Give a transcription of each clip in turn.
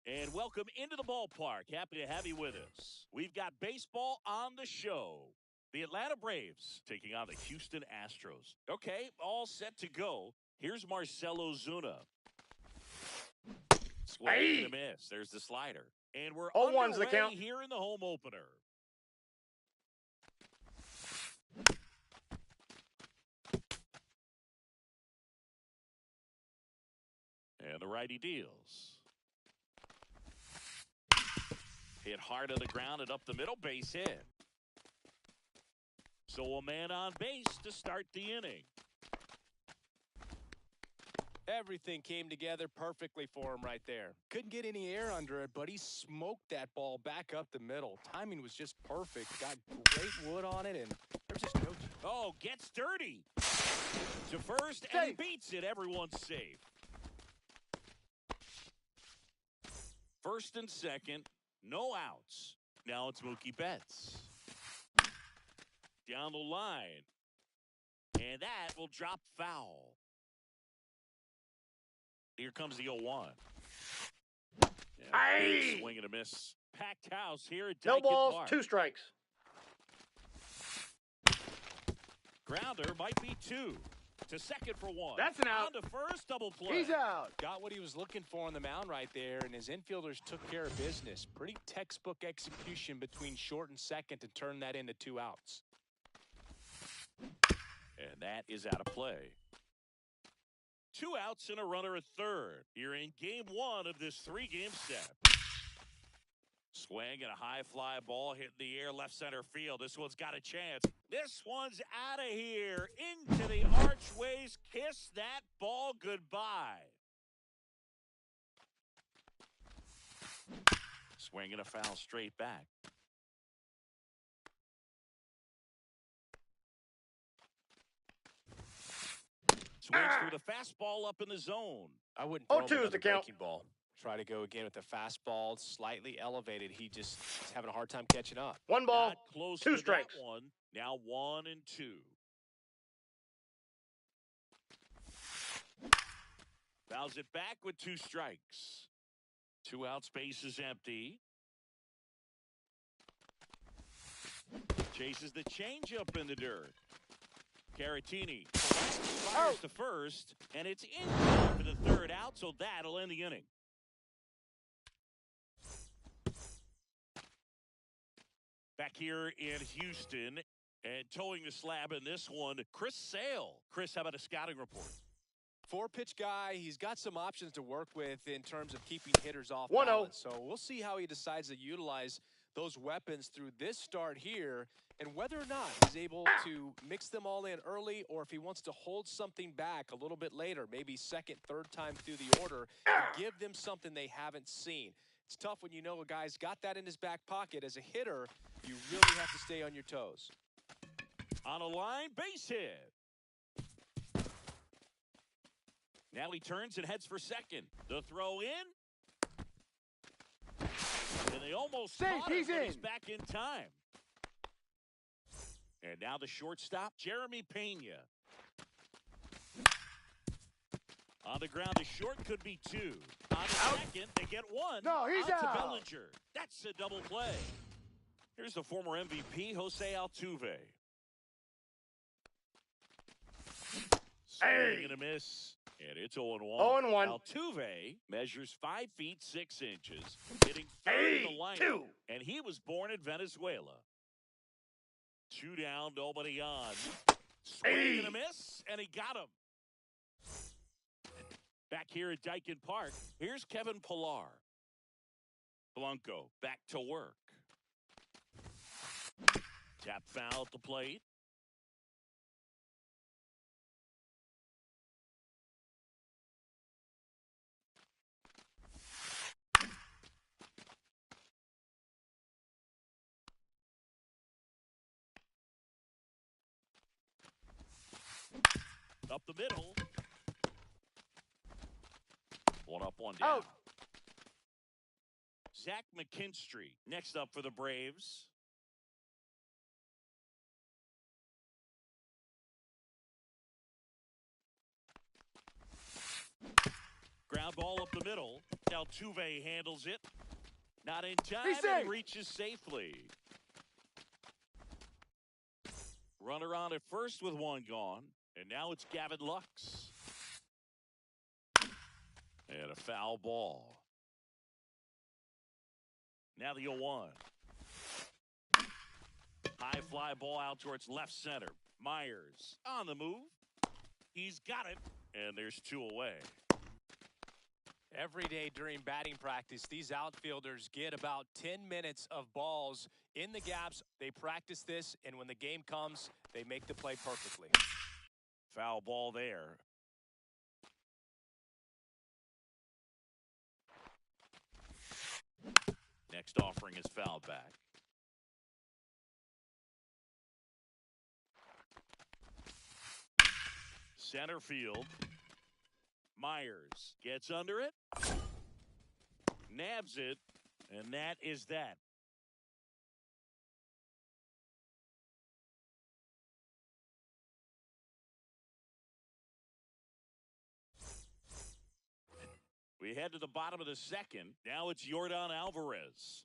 And welcome into the ballpark. Happy to have you with us. We've got baseball on the show. The Atlanta Braves taking on the Houston Astros. Okay, all set to go. Here's Marcell Ozuna. Swing and a miss. There's the slider. And we're underway here in the home opener. And the righty deals. Hit hard on the ground and up the middle, base hit. So a man on base to start the inning. Everything came together perfectly for him right there. Couldn't get any air under it, but he smoked that ball back up the middle. Timing was just perfect. Got great wood on it, and there's just no... Oh, gets dirty. To first, and he beats it. Everyone's safe. First and second, no outs. Now it's Mookie Betts. Down the line. And that will drop foul. Here comes the 0-1. Big swing and a miss. Packed house here at Dyken No balls, Park. 2 strikes. Grounder might be 2. To second for 1. That's an out. On to first, double play. He's out. Got what he was looking for on the mound right there, and his infielders took care of business. Pretty textbook execution between short and second to turn that into 2 outs. And that is out of play. 2 outs and a runner at third. You're in game 1 of this 3-game set. Swing and a high fly ball hitting the air left center field. This one's got a chance. This one's out of here. Into the archways. Kiss that ball goodbye. Swing and a foul straight back. Swings through the fastball up in the zone. I wouldn't throw him 0-2 is the count. breaking ball. Try to go again with the fastball, slightly elevated. He just is having a hard time catching up. 1 ball, Not close 2 to strikes. That one. Now 1 and 2. Fouls it back with 2 strikes. 2 outs, base is empty. Chases the changeup in the dirt. Caratini fires to first, and it's in time for the 3rd out, so that'll end the inning. Back here in Houston, and towing the slab in this one, Chris Sale. Chris, how about a scouting report? 4-pitch guy. He's got some options to work with in terms of keeping hitters off 1-0. balance. So we'll see how he decides to utilize those weapons through this start here, and whether or not he's able to mix them all in early, or if he wants to hold something back a little bit later, maybe 2nd, 3rd time through the order, to give them something they haven't seen. It's tough when you know a guy's got that in his back pocket. As a hitter, you really have to stay on your toes. On a line, base hit. Now he turns and heads for second. The throw in. And they almost caught him, but he's back in time. And now the shortstop, Jeremy Pena. On the ground, the short could be 2. On the second, they get 1. No, he's out. To out. Bellinger. That's a double play. Here's the former MVP, Jose Altuve. Swing and a miss. And it's 0-1. 0-1. Altuve measures 5 feet 6 inches, hitting 3rd in the lineup, and he was born in Venezuela. 2 down, nobody on. Swing and a miss, and he got him. Back here at Dyken Park, here's Kevin Pillar. Blanco back to work. Tap foul at the plate. Up the middle. 1 up, 1 down. Out. Zach McKinstry next up for the Braves. Ground ball up the middle. Now Altuve handles it. Not in time, and he reaches safely. Runner on at first with one gone, and now it's Gavin Lux. And a foul ball. Now the 0-1. High fly ball out towards left center. Myers on the move. He's got it, and there's 2 away. Every day during batting practice, these outfielders get about 10 minutes of balls in the gaps. They practice this, and when the game comes, they make the play perfectly. Foul ball there. Next offering is fouled back. Center field. Myers gets under it. Nabs it. And that is that. We head to the bottom of the second. Now it's Yordan Alvarez.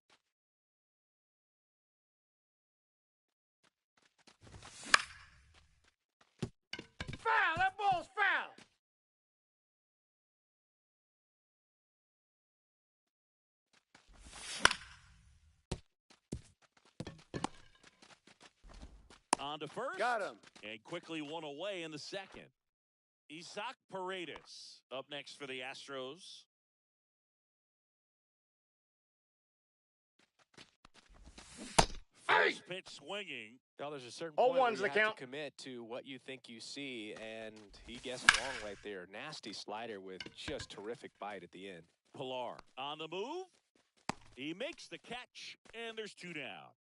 Foul! That ball's foul! On to first. Got him. And quickly one away in the second. Isaac Paredes up next for the Astros. First pitch swinging. Now, there's a certain Oh, point where one's you the have count. to commit to what you think you see, and he guessed wrong right there. Nasty slider with just terrific bite at the end. Pilar on the move. He makes the catch, and there's 2 down.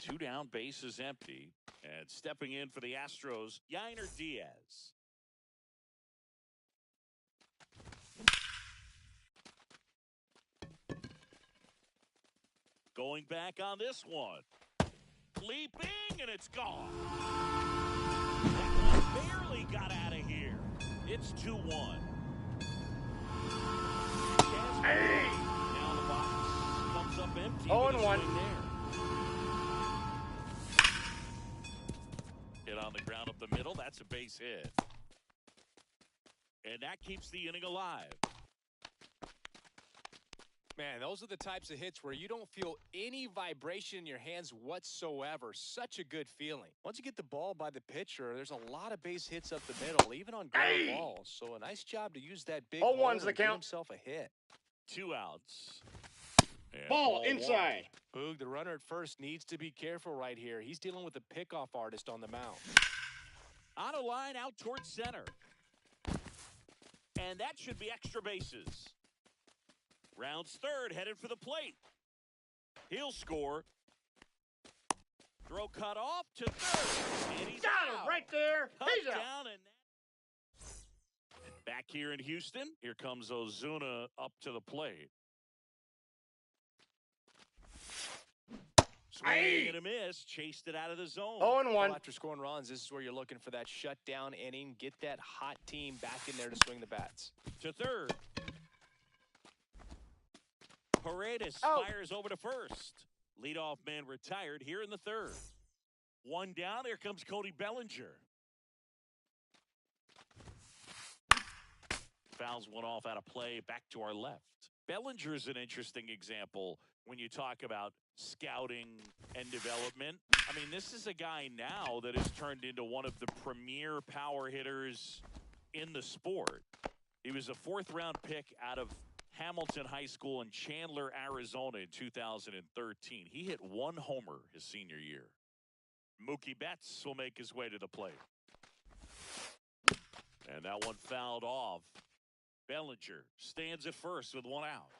2 down, base is empty. And stepping in for the Astros, Yainer Diaz. Going back on this one. Leaping, and it's gone. That one barely got out of here. It's 2-1. Hey! Now the box comes up empty. 0-1. Hit on the ground up the middle. That's a base hit. And that keeps the inning alive. Man, those are the types of hits where you don't feel any vibration in your hands whatsoever. Such a good feeling. Once you get the ball by the pitcher, there's a lot of base hits up the middle, even on ground balls. So a nice job to use that big hole 0-1's the and get count. himself a hit. 2 outs. And Ball 1. inside. Boog, the runner at first needs to be careful right here. He's dealing with a pickoff artist on the mound. On a line out towards center. And that should be extra bases. Rounds third, headed for the plate. He'll score. Throw cut off to third. And he's Got out. him right there. Cut He's out. down and back here in Houston. Here comes Ozuna up to the plate. Swing and a miss. Chased it out of the zone. 0-1. Well, after scoring runs, this is where you're looking for that shutdown inning. Get that hot team back in there to swing the bats. To third. Paredes Out. fires over to first. Leadoff man retired here in the third. 1 down. Here comes Cody Bellinger. Fouls one off out of play. Back to our left. Bellinger is an interesting example when you talk about scouting and development. I mean, this is a guy now that has turned into one of the premier power hitters in the sport. He was a 4th-round pick out of Hamilton High School in Chandler, Arizona in 2013. He hit 1 homer his senior year. Mookie Betts will make his way to the plate. And that one fouled off. Bellinger stands at first with 1 out.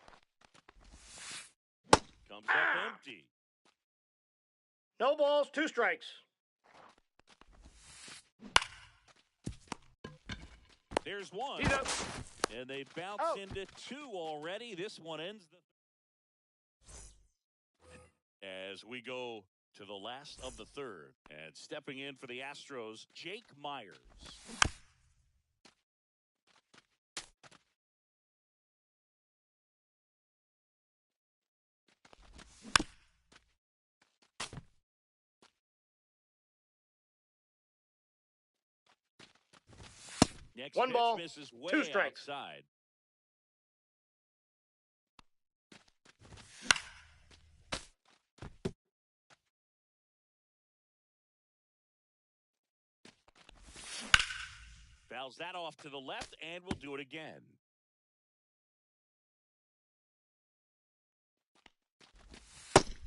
Comes up empty. No balls, 2 strikes. There's 1. He's up. And they bounce Out. into 2 already. This one ends the... As we go to the last of the third. And stepping in for the Astros, Jake Myers. Next One pitch ball, misses way 2 strikes. outside. Fouls that off to the left, and we'll do it again.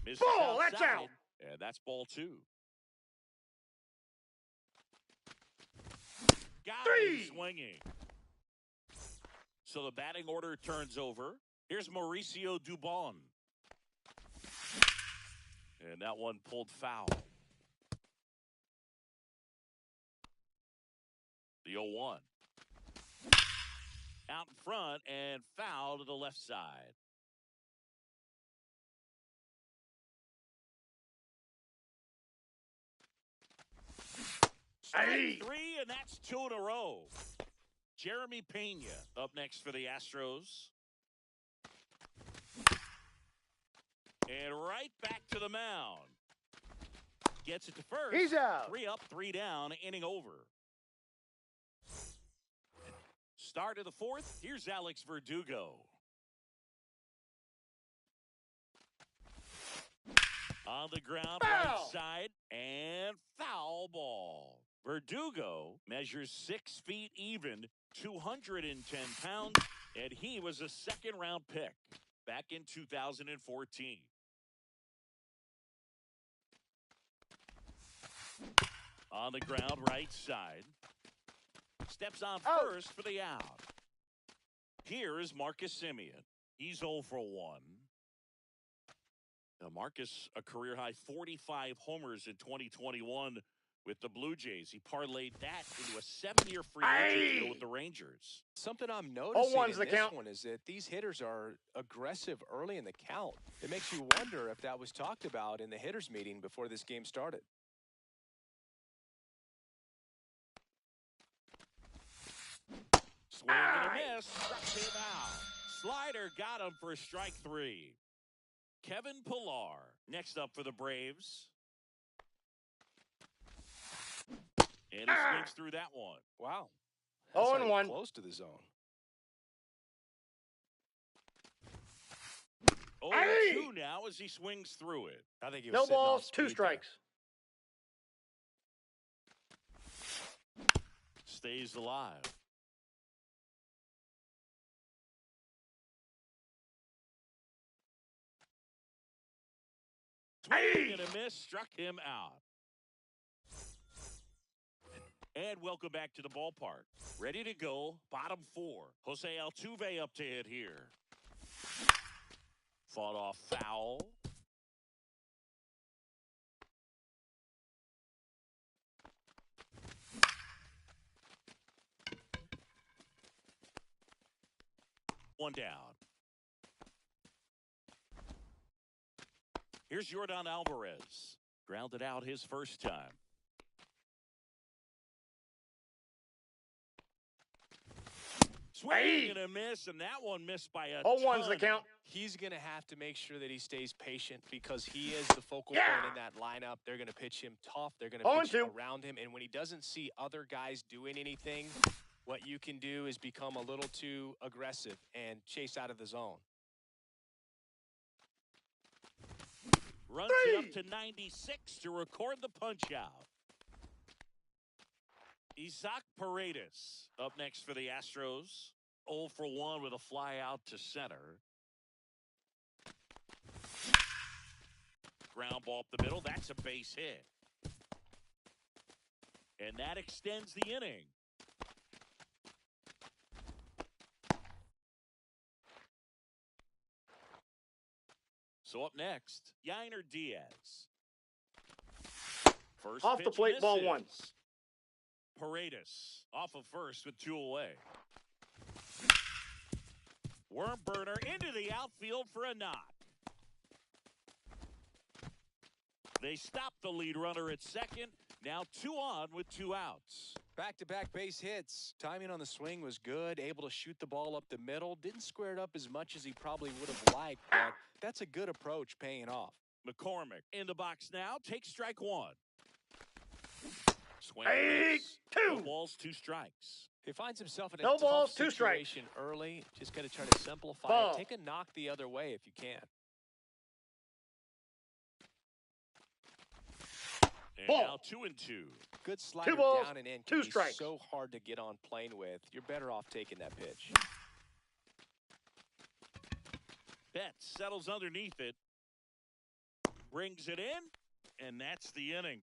Misses Ball, that's outside, out. and that's ball 2. Got 3. him swinging. So the batting order turns over. Here's Mauricio Dubon. And that one pulled foul. The 0-1. Out in front and foul to the left side. Strike 3, and that's 2 in a row. Jeremy Pena up next for the Astros. And right back to the mound. Gets it to first. He's out. 3 up, 3 down, inning over. Start of the 4th, here's Alex Verdugo. On the ground, Foul. right side, and foul ball. Verdugo measures 6 feet even, 210 pounds, and he was a second-round pick back in 2014. On the ground, right side. Steps on first for the out. Here is Marcus Semien. He's 0 for 1. Now Marcus, a career-high 45 homers in 2021 with the Blue Jays. He parlayed that into a 7-year free agent deal with the Rangers. Something I'm noticing 0-1's in the this count. one is that these hitters are aggressive early in the count. It makes you wonder if that was talked about in the hitters meeting before this game started. Swing and a miss. Struck him out. Slider got him for strike 3. Kevin Pillar next up for the Braves. And he swings through that one. Wow. 0-1. Close to the zone. 0-2 now as he swings through it. I think he was No sitting off balls, 2 speed strikes. Stays alive. Swing and a miss, struck him out. And welcome back to the ballpark. Ready to go, bottom 4. Jose Altuve up to hit here. Fought off foul. One down. Here's Yordan Alvarez. Grounded out his first time. Swing and a miss, and that one missed by a 0-1's the ton. count. He's going to have to make sure that he stays patient because he is the focal point in that lineup. They're going to pitch him tough. They're going to pitch 0-2. around him. And when he doesn't see other guys doing anything, what you can do is become a little too aggressive and chase out of the zone. Runs it up to 96 to record the punch out. Isaac Paredes up next for the Astros. 0 for 1 with a fly out to center. Ground ball up the middle. That's a base hit. And that extends the inning. So up next, Yainer Diaz. First Off the pitch plate, ball misses. 1. Paredes off of first with 2 away. Worm burner into the outfield for a knock. They stop the lead runner at second. Now 2 on with 2 outs. Back-to-back base hits. Timing on the swing was good. Able to shoot the ball up the middle. Didn't square it up as much as he probably would have liked, but that's a good approach paying off. McCormick in the box now. Takes strike 1. Swing. Strike 2. No balls, 2 strikes. He finds himself in a No tough balls, 2 strikes. situation early. Just got to try to simplify Ball. it. Take a knock the other way if you can. And Ball. now 2-2. Good slider balls, down and in 2 can be strikes. so hard to get on plane with. You're better off taking that pitch. Betts settles underneath it. Brings it in, and that's the inning.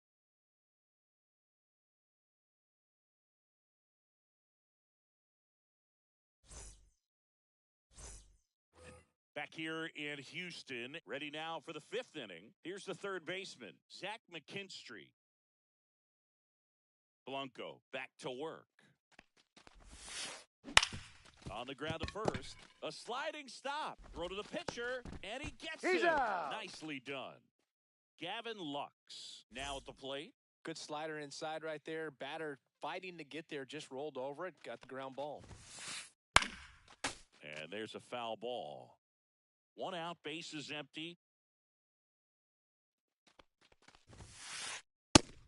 Back here in Houston, ready now for the 5th inning. Here's the third baseman, Zach McKinstry. Blanco back to work. On the ground to first. A sliding stop. Throw to the pitcher, and he gets He's it. out. Nicely done. Gavin Lux now at the plate. Good slider inside right there. Batter fighting to get there. Just rolled over it. Got the ground ball. And there's a foul ball. 1 out, base is empty.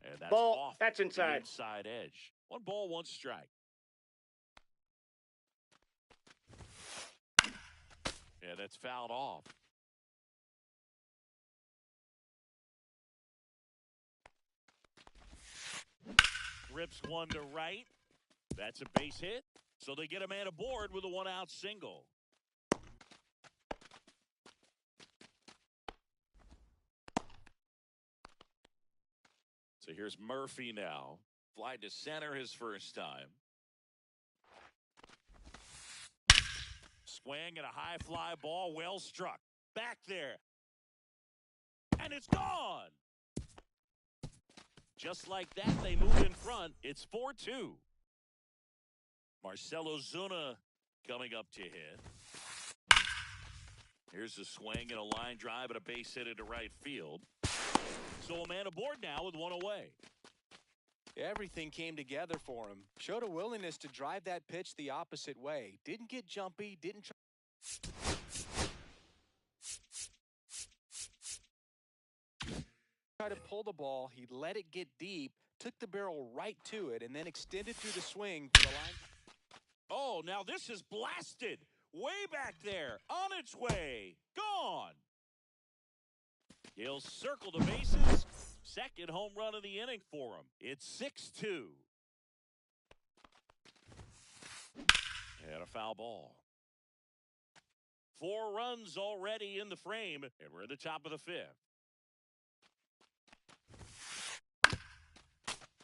And that's Ball. off That's the inside. inside edge. 1 ball, 1 strike. Yeah, that's fouled off. Rips one to right. That's a base hit. So they get a man aboard with a 1-out single. So here's Murphy now. Fly to center his first time. Swing and a high fly ball, well struck. Back there. And it's gone. Just like that, they move in front. It's 4-2. Marcelo Zuna coming up to hit. Here's a swing and a line drive and a base hit into right field. So a man aboard now with 1 away. Everything came together for him. Showed a willingness to drive that pitch the opposite way. Didn't get jumpy. Didn't try to pull the ball. He let it get deep, took the barrel right to it, and then extended through the swing for the line. Oh, now this is blasted. Way back there. On its way. Gone. He'll circle the bases. Second home run of the inning for him. It's 6-2. And a foul ball. 4 runs already in the frame, and we're at the top of the 5th.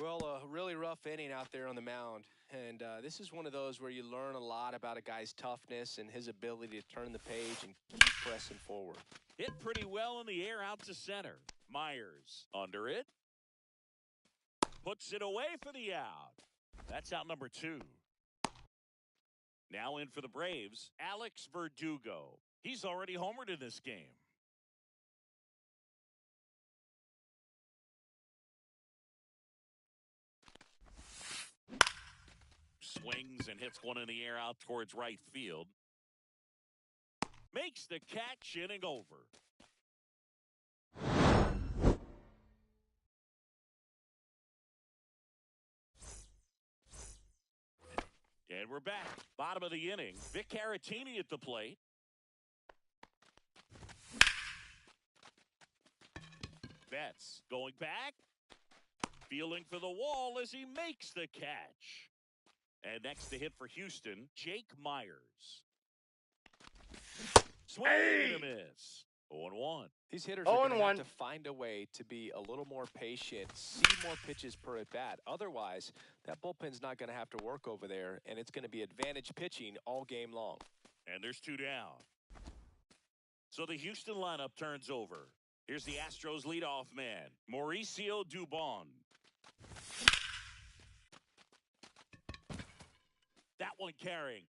Well, a really rough inning out there on the mound. And this is one of those where you learn a lot about a guy's toughness and his ability to turn the page and keep pressing forward. Hit pretty well in the air out to center. Myers under it. Puts it away for the out. That's out number 2. Now in for the Braves, Alex Verdugo. He's already homered in this game. Swings and hits one in the air out towards right field. Makes the catch, inning over. And we're back. Bottom of the inning. Vic Caratini at the plate. Betts going back. Fielding for the wall as he makes the catch. And next to hit for Houston, Jake Myers. Swing and a miss. 0-1. These hitters are going to have 0-1. to find a way to be a little more patient, see more pitches per at bat. Otherwise, that bullpen's not going to have to work over there, and it's going to be advantage pitching all game long. And there's 2 down. So the Houston lineup turns over. Here's the Astros leadoff man, Mauricio Dubon. That one carrying.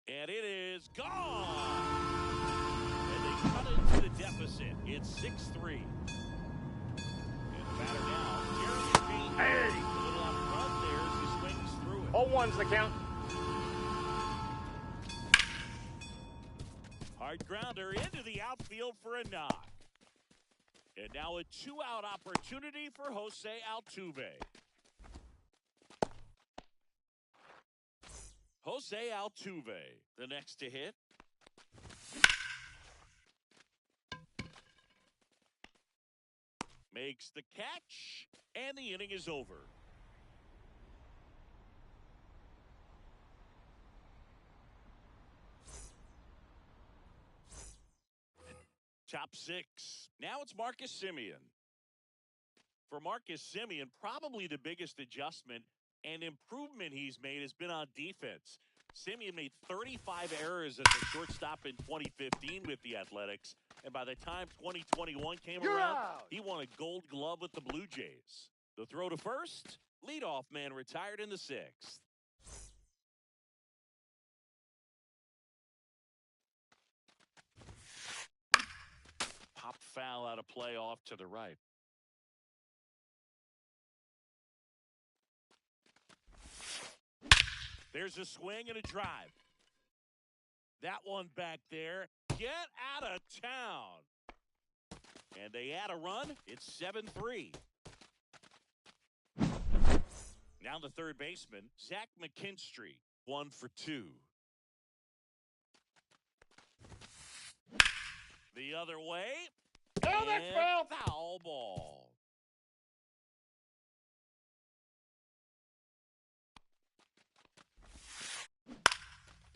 And it is gone. And they cut into the deficit. It's 6-3. And the batter now, Jeremy Payne. A little up front there as he swings through it. 0-1's the count. Hard grounder into the outfield for a knock. And now a 2-out opportunity for Jose Altuve. Jose Altuve, the next to hit. Makes the catch, and the inning is over. Top six. Now it's Marcus Semien. For Marcus Semien, probably the biggest adjustment and improvement he's made has been on defense. Semien made 35 errors as a shortstop in 2015 with the Athletics. And by the time 2021 came around, he won a gold glove with the Blue Jays. The throw to first, leadoff man retired in the sixth. Pop foul out of play off to the right. There's a swing and a drive. That one back there. Get out of town. And they add a run. It's 7-3. Now the third baseman, Zach McKinstry, 1 for 2. The other way. Oh, that's And foul. foul ball.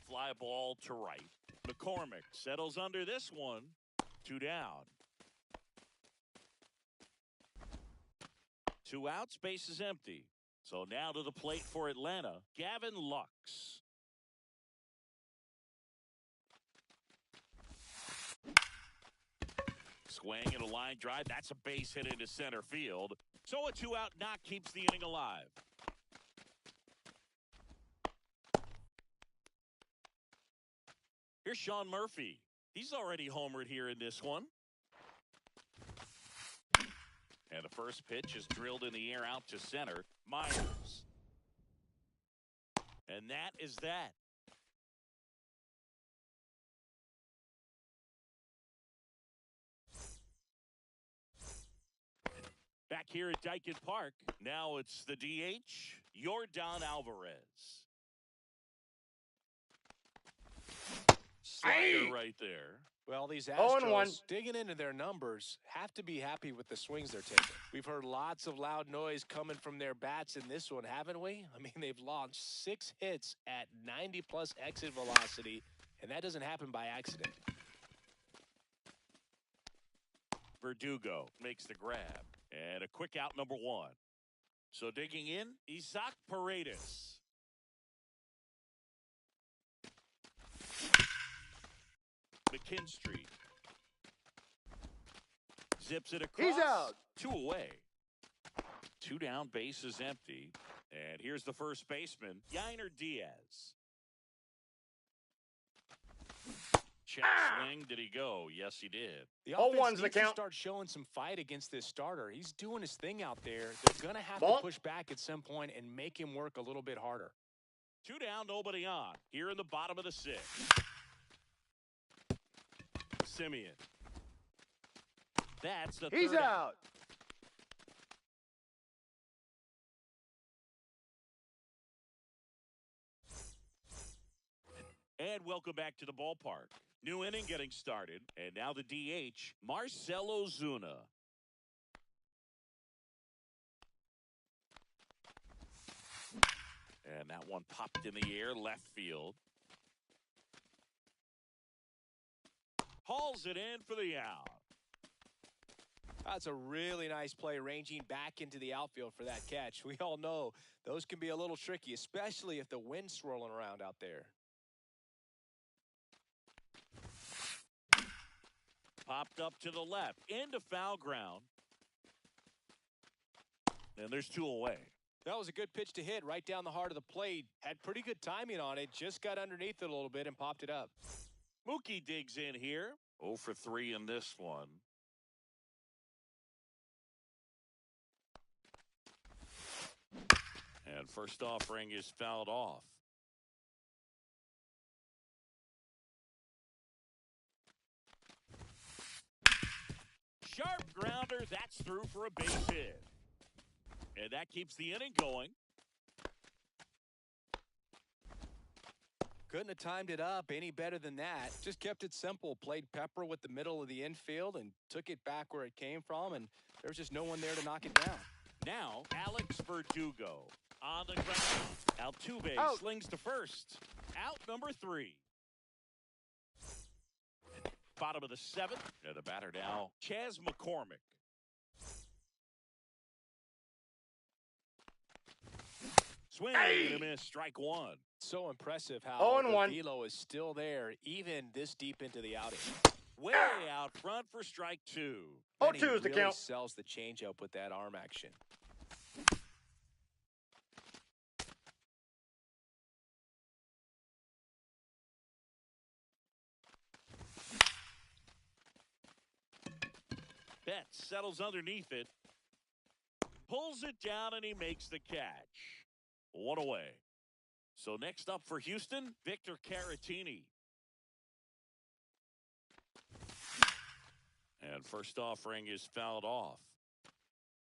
Fly ball to right. McCormick settles under this one. 2 down. 2 outs, base is empty. So now to the plate for Atlanta, Gavin Lux. Swing and a line drive. That's a base hit into center field. So a 2-out knock keeps the inning alive. Here's Sean Murphy. He's already homered here in this one. And the first pitch is drilled in the air out to center. Myers. And that is that. Back here at Dyken Park, now it's the DH, Yordan Alvarez. Slider right there. Well, these 0-1. Astros, digging into their numbers, have to be happy with the swings they're taking. We've heard lots of loud noise coming from their bats in this one, haven't we? I mean, they've launched 6 hits at 90-plus exit velocity, and that doesn't happen by accident. Verdugo makes the grab. And a quick out, number 1. So digging in, Isaac Paredes. McKinstry. Zips it across. He's out. 2 away. 2 down, base is empty. And here's the first baseman, Yainer Diaz. Check swing. Did he go? Yes, he did. The 0-1's offense the needs to count. start showing some fight against this starter. He's doing his thing out there. They're going to have Ball. to push back at some point and make him work a little bit harder. 2 down, nobody on. Here in the bottom of the 6th. Semien. That's the He's third out. And welcome back to the ballpark. New inning getting started. And now the DH, Marcell Ozuna. And that one popped in the air, left field. Hauls it in for the out. That's a really nice play, ranging back into the outfield for that catch. We all know those can be a little tricky, especially if the wind's swirling around out there. Popped up to the left, into foul ground. And there's 2 away. That was a good pitch to hit right down the heart of the plate. Had pretty good timing on it. Just got underneath it a little bit and popped it up. Mookie digs in here. 0 for 3 in this one. And first offering is fouled off. Sharp grounder. That's through for a base hit. And that keeps the inning going. Couldn't have timed it up any better than that. Just kept it simple. Played pepper with the middle of the infield and took it back where it came from, and there was just no one there to knock it down. Now, Alex Verdugo on the ground. Altuve Out. slings to first. Out number 3. Bottom of the 7th. And the batter now, Chas McCormick. Swing and a miss, strike 1. So impressive how 0-1. the velo is still there, even this deep into the outing. Way out front for strike 2. 0-2 And he is the really count. sells the changeup with that arm action. Betts settles underneath it. Pulls it down and he makes the catch. 1 away. So next up for Houston, Victor Caratini. And first offering is fouled off.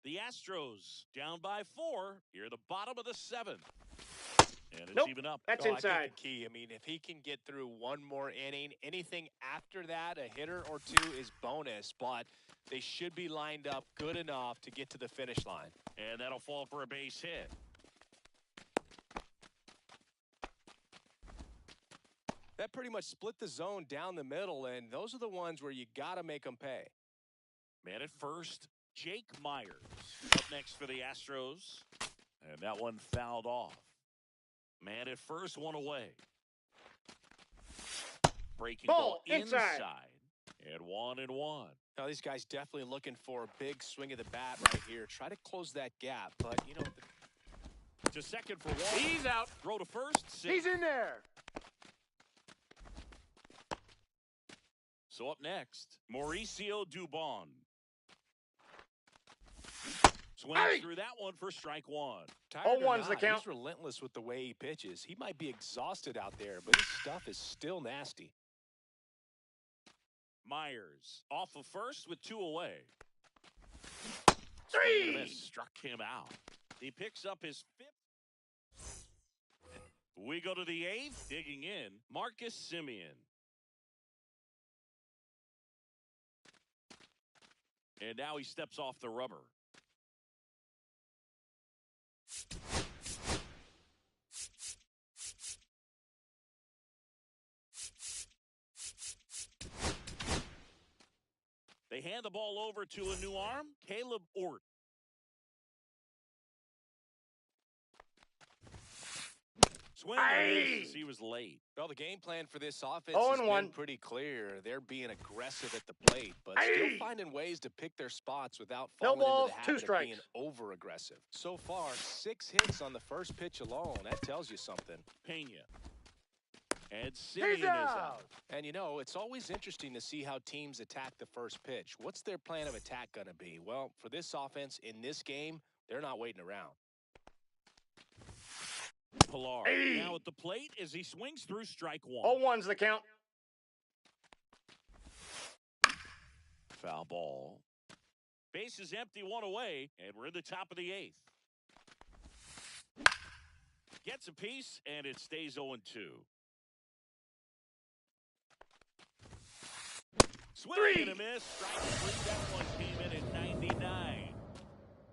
The Astros down by 4. Here the bottom of the 7th. And it's Nope. even up. That's I think inside. the key. I mean, if he can get through one more inning, anything after that, a hitter or two is bonus, but they should be lined up good enough to get to the finish line. And that'll fall for a base hit. That pretty much split the zone down the middle, and those are the ones where you got to make them pay. Man at first, Jake Myers. Up next for the Astros. And that one fouled off. Man at first, 1 away. Breaking ball inside. And 1-1. Now, these guys definitely looking for a big swing of the bat right here. Try to close that gap, but, you know. To second for 1. He's out. Throw to first. 6. He's in there. So up next, Mauricio Dubon. Swings through that one for strike 1. Tired or 0-1's the not, count. he's relentless with the way he pitches. He might be exhausted out there, but his stuff is still nasty. Myers off of first with 2 away. 3. Struck him out. He picks up his 5th. We go to the 8th. Digging in, Marcus Semien. And now he steps off the rubber. They hand the ball over to a new arm, Caleb Ort. Swing and misses. He was late. Well, the game plan for this offense has 0-1. been pretty clear. They're being aggressive at the plate, but still finding ways to pick their spots without No falling balls, into the 2 habit of strikes. being over-aggressive. So far, 6 hits on the first pitch alone. That tells you something. Pena. And Semien is out. And, you know, it's always interesting to see how teams attack the first pitch. What's their plan of attack going to be? Well, for this offense in this game, they're not waiting around. Pilar now at the plate as he swings through strike 1. 0-1's the count. Foul ball. Base is empty, 1 away, and we're in the top of the 8th. Gets a piece, and it stays 0-2. Swing and a miss. Strike 3. That one came in at 99.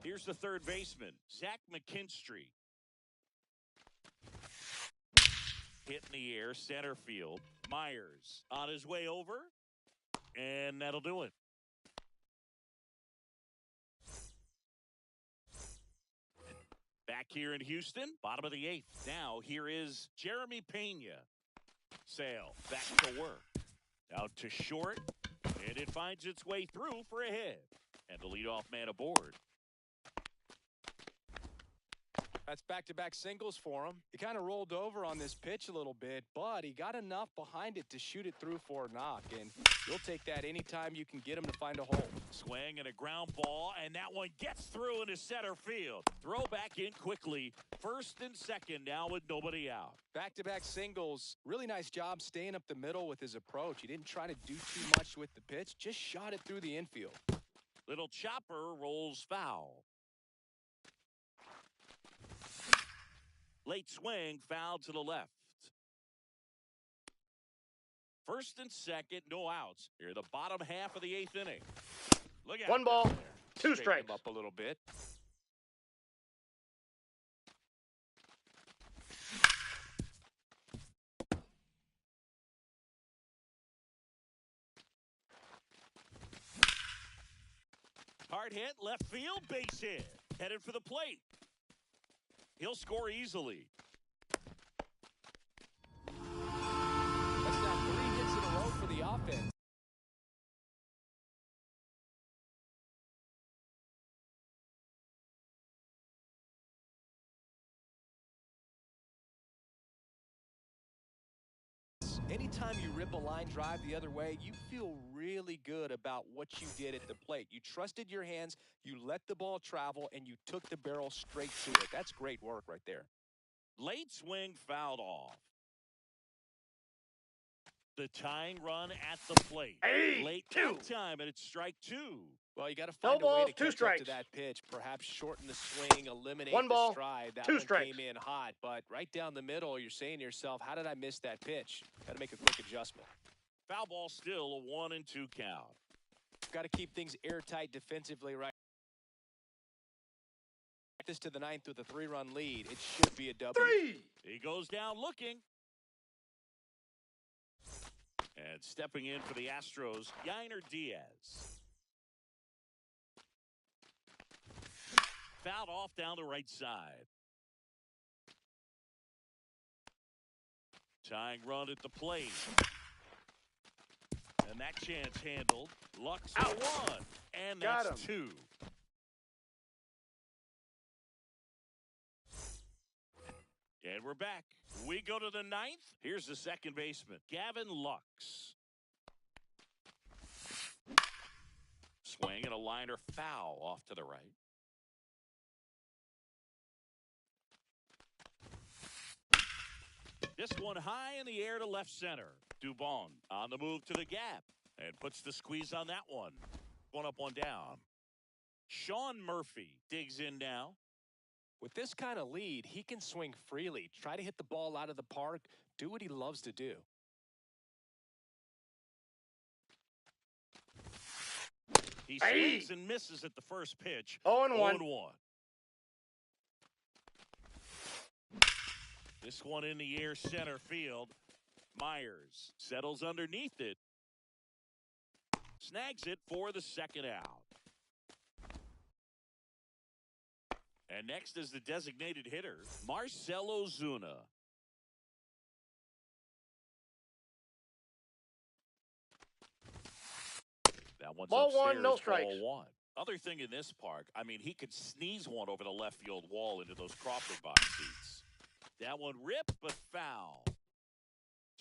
Here's the third baseman, Zach McKinstry. Hit in the air, center field. Myers on his way over, and that'll do it. Back here in Houston, bottom of the 8th. Now here is Jeremy Pena. Sale back to work. Out to short, and it finds its way through for a hit. And the leadoff man aboard. That's back-to-back singles for him. He kind of rolled over on this pitch a little bit, but he got enough behind it to shoot it through for a knock, and you'll take that anytime you can get him to find a hole. Swing and a ground ball, and that one gets through into center field. Throw back in quickly. First and second now with nobody out. Back-to-back singles. Really nice job staying up the middle with his approach. He didn't try to do too much with the pitch, just shot it through the infield. Little chopper rolls foul. Late swing, foul to the left. First and second, no outs. Here, the bottom half of the 8th inning. Look out. 1 ball, down there. 2 Straighten strikes. him up a little bit. Hard hit, left field, base hit. Headed for the plate. He'll score easily. That's now 3 hits in a row for the offense. Anytime you rip a line drive the other way, you feel really good about what you did at the plate. You trusted your hands, you let the ball travel, and you took the barrel straight to it. That's great work right there. Late swing fouled off. The tying run at the plate. Hey, Late 2. time, and it's strike 2. Well, you got to No find a way balls, to 2 catch up strikes. to that pitch. Perhaps shorten the swing, eliminate 1 ball, the stride. That 2 one strikes. came in hot, but right down the middle, you're saying to yourself, how did I miss that pitch? Got to make a quick adjustment. Foul ball still, a 1-2 count. Got to keep things airtight defensively right. This to the 9th with a 3-run lead. It should be a W. 3. He goes down looking. And stepping in for the Astros, Yainer Diaz. Fouled off down the right side. Tying run at the plate. And that chance handled. Lux for 1. And Got that's him. 2. And we're back. We go to the 9th. Here's the second baseman, Gavin Lux. Swing and a liner foul off to the right. This one high in the air to left center. Dubon on the move to the gap and puts the squeeze on that one. One up, one down. Sean Murphy digs in now. With this kind of lead, he can swing freely, try to hit the ball out of the park, do what he loves to do. He swings and misses at the first pitch. 0-1. 0-1. This one in the air center field. Myers settles underneath it. Snags it for the second out. And next is the designated hitter, Marcell Ozuna. That one's Ball upstairs, 1, no strikes. ball 1. Other thing in this park, I mean, he could sneeze one over the left field wall into those Crawford box seats. That one ripped, but foul.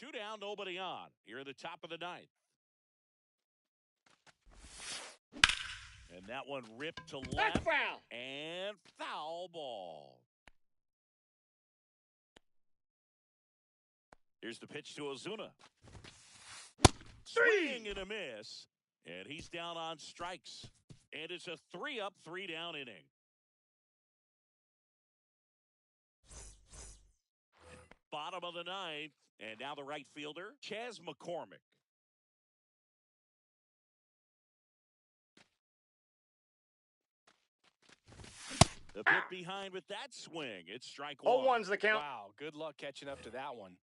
2 down, nobody on. Here in the top of the 9th. And that one ripped to left. That's foul. And foul ball. Here's the pitch to Ozuna. 3. Swing and a miss. And he's down on strikes. And it's a 3-up, 3-down inning. Bottom of the 9th. And now the right fielder, Chas McCormick. The pit behind with that swing. It's strike 1. 0-1's the count. Wow, good luck catching up to that one.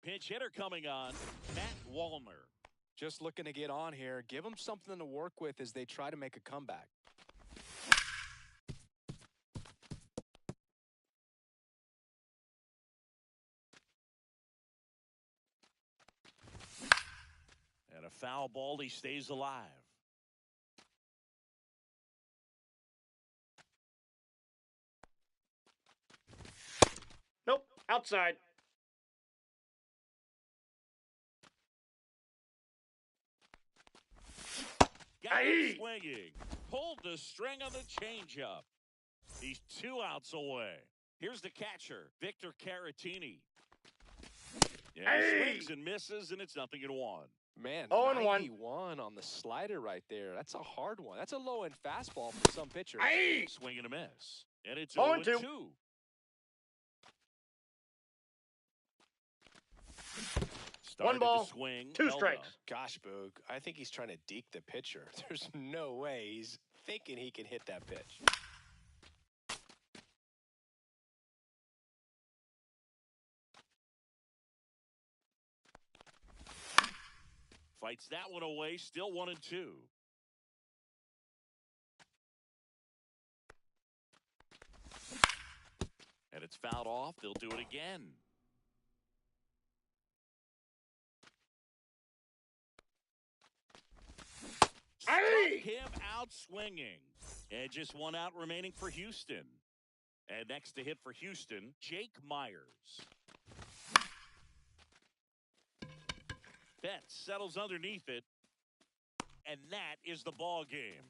Pinch hitter coming on, Matt Wallner. Just looking to get on here. Give them something to work with as they try to make a comeback. And a foul ball, he stays alive. Nope, outside. Got him swinging. Pulled the string on the changeup. He's 2 outs away. Here's the catcher, Victor Caratini. Yeah, he swings and misses, and it's 0-1. Man, 0-1. 91 on the slider right there. That's a hard one. That's a low-end fastball for some pitchers. Swing and a miss. And it's 0-2. 0-2. Started ball, to swing. 2 held strikes. up. Gosh, Boog, I think he's trying to deke the pitcher. There's no way he's thinking he can hit that pitch. Fights that one away. Still 1-2. And it's fouled off. They'll do it again. Struck him out swinging. And just one out remaining for Houston. And next to hit for Houston, Jake Myers. Betts settles underneath it. And that is the ball game.